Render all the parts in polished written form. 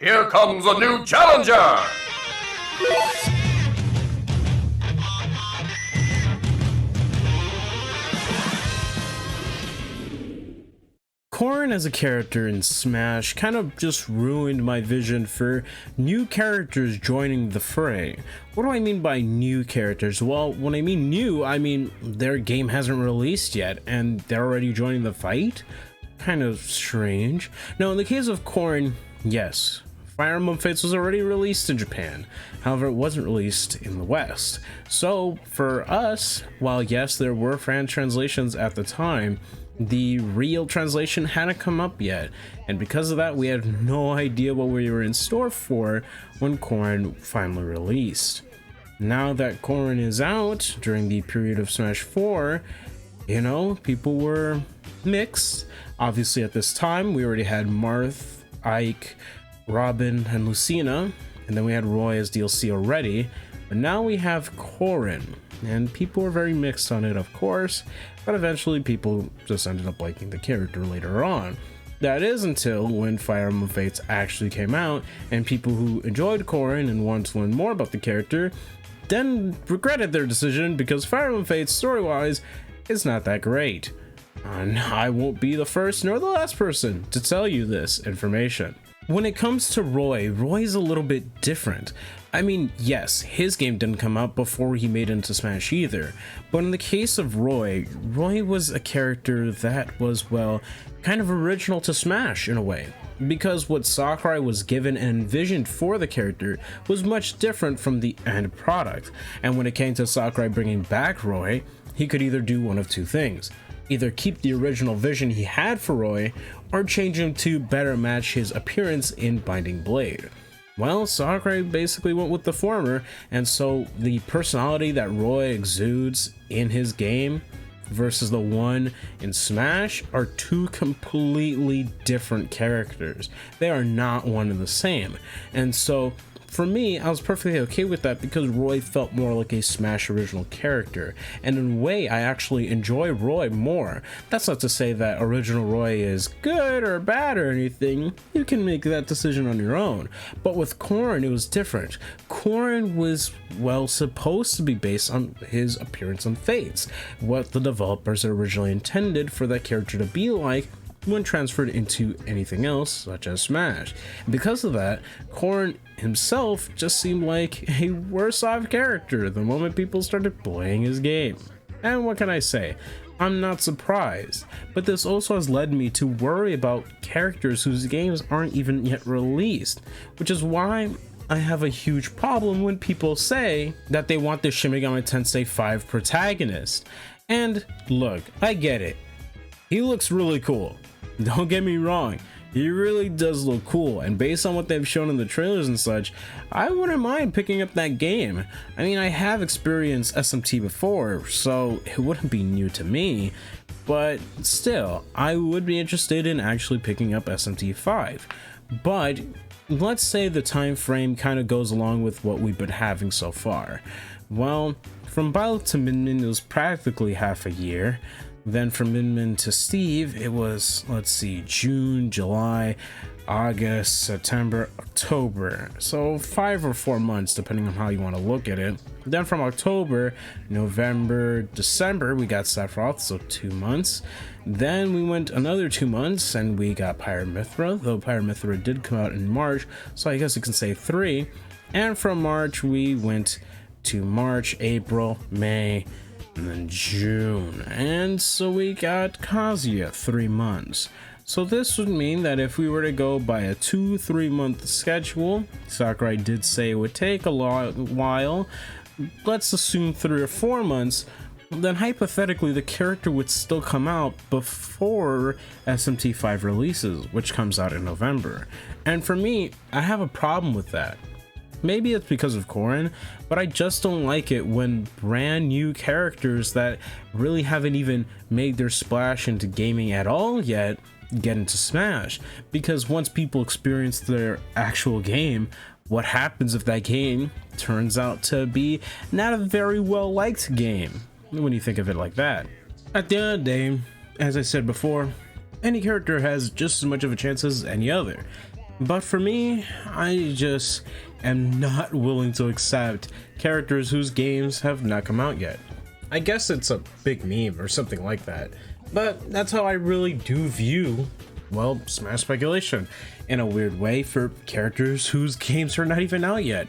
Here comes a new challenger! Corrin as a character in Smash kind of just ruined my vision for new characters joining the fray. What do I mean by new characters? Well, when I mean new, I mean their game hasn't released yet and they're already joining the fight? Kind of strange. Now, in the case of Corrin, yes, Fire Emblem Fates was already released in Japan. However, it wasn't released in the West. So for us, while yes, there were fan translations at the time, the real translation hadn't come up yet, and because of that we had no idea what we were in store for when Corrin finally released. Now that Corrin is out during the period of Smash 4, you know, people were mixed. Obviously at this time we already had Marth, Ike, Robin, and Lucina, and then we had Roy as DLC already, but now we have Corrin, and people were very mixed on it, of course, but eventually people just ended up liking the character later on. That is until when Fire Emblem Fates actually came out, and people who enjoyed Corrin and wanted to learn more about the character then regretted their decision because Fire Emblem Fates, story-wise, is not that great. And I won't be the first nor the last person to tell you this information. When it comes to Roy is a little bit different. I mean, yes, his game didn't come out before he made it into Smash either, but in the case of Roy was a character that was, well, kind of original to Smash in a way, because what Sakurai was given and envisioned for the character was much different from the end product. And when it came to Sakurai bringing back Roy, he could either do one of two things: either keep the original vision he had for Roy, or change him to better match his appearance in Binding Blade. Well, Sakurai basically went with the former, and so the personality that Roy exudes in his game versus the one in Smash are two completely different characters. They are not one and the same. And so for me, I was perfectly okay with that because Roy felt more like a Smash original character, and in a way I actually enjoy Roy more. That's not to say that original Roy is good or bad or anything. You can make that decision on your own. But with Corrin, it was different. Corrin was, well, supposed to be based on his appearance on Fates, what the developers originally intended for that character to be like when transferred into anything else such as Smash. And because of that, Corrin himself just seemed like a worse off character the moment people started playing his game. And what can I say? I'm not surprised, but this also has led me to worry about characters whose games aren't even yet released, which is why I have a huge problem when people say that they want the Shin Megami Tensei 5 protagonist. And look, I get it. He looks really cool. Don't get me wrong, he really does look cool, and based on what they've shown in the trailers and such, I wouldn't mind picking up that game. I mean, I have experienced SMT before, so it wouldn't be new to me, but still, I would be interested in actually picking up SMT 5. But let's say the time frame kind of goes along with what we've been having so far. Well, from Byleth to Min Min, it was practically half a year. Then from Min Min to Steve, it was, let's see, June, July, August, September, October. So 5 or 4 months, depending on how you want to look at it. Then from October, November, December, we got Sephiroth, so 2 months. Then we went another 2 months and we got Pyramithra, though Pyramithra did come out in March, so I guess you can say 3. And from March, we went to March, April, May, and then June, and so we got Kazuya 3 months. So this would mean that if we were to go by a 2-3 month schedule, Sakurai did say it would take a while, let's assume 3 or 4 months, then hypothetically the character would still come out before SMT 5 releases, which comes out in November. And for me, I have a problem with that. Maybe it's because of Corrin, but I just don't like it when brand new characters that really haven't even made their splash into gaming at all yet get into Smash. Because once people experience their actual game, what happens if that game turns out to be not a very well liked game, when you think of it like that? At the end of the day, as I said before, any character has just as much of a chance as any other. But for me, I just am not willing to accept characters whose games have not come out yet. I guess it's a big meme or something like that, but that's how I really do view, well, Smash speculation in a weird way for characters whose games are not even out yet.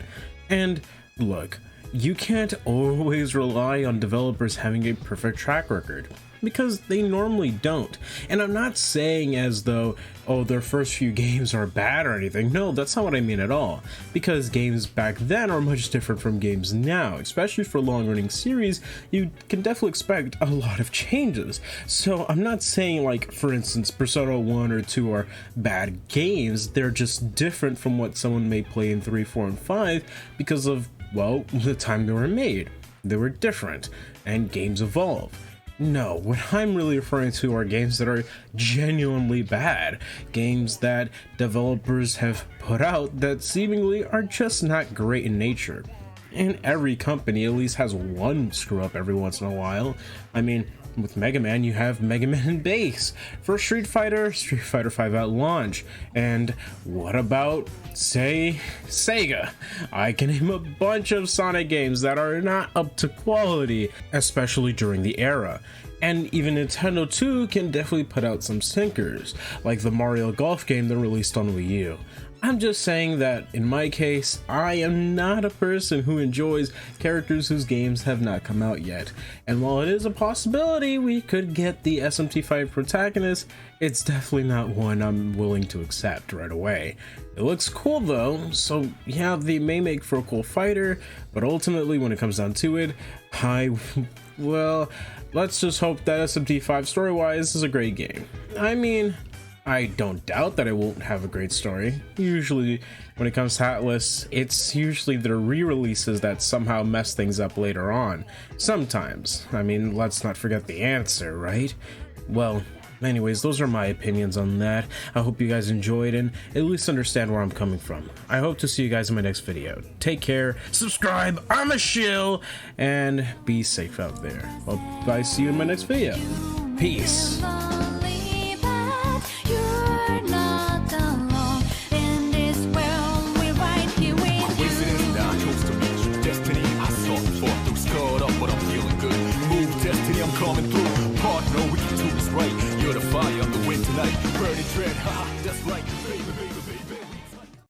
And look, you can't always rely on developers having a perfect track record, because they normally don't. And I'm not saying as though, oh, their first few games are bad or anything. No, that's not what I mean at all, because games back then are much different from games now. Especially for long-running series, you can definitely expect a lot of changes. So I'm not saying, like, for instance, Persona 1 or 2 are bad games. They're just different from what someone may play in 3, 4, and 5 because of, well, the time they were made. They were different, and games evolve. No, what I'm really referring to are games that are genuinely bad. Games that developers have put out that seemingly are just not great in nature. And every company at least has one screw up every once in a while. I mean, with Mega Man, you have Mega Man Base. For Street Fighter, Street Fighter V at launch. And what about, say, Sega? I can name a bunch of Sonic games that are not up to quality, especially during the era. And even Nintendo too can definitely put out some stinkers, like the Mario Golf game that released on Wii U. I'm just saying that, in my case, I am not a person who enjoys characters whose games have not come out yet. And while it is a possibility we could get the SMT5 protagonist, it's definitely not one I'm willing to accept right away. It looks cool though, so yeah, they may make for a cool fighter, but ultimately when it comes down to it, well, let's just hope that SMT5 story-wise is a great game. I mean, I don't doubt that it won't have a great story. Usually, when it comes to Atlas, it's usually the re-releases that somehow mess things up later on. Sometimes. I mean, let's not forget the answer, right? Well, anyways, those are my opinions on that. I hope you guys enjoyed and at least understand where I'm coming from. I hope to see you guys in my next video. Take care, subscribe, I'm a shill, and be safe out there. Hope I see you in my next video. Peace. I'm coming through, partner, we can do this right. You're the fire, I'm the wind tonight. Burning dread, haha, that's right.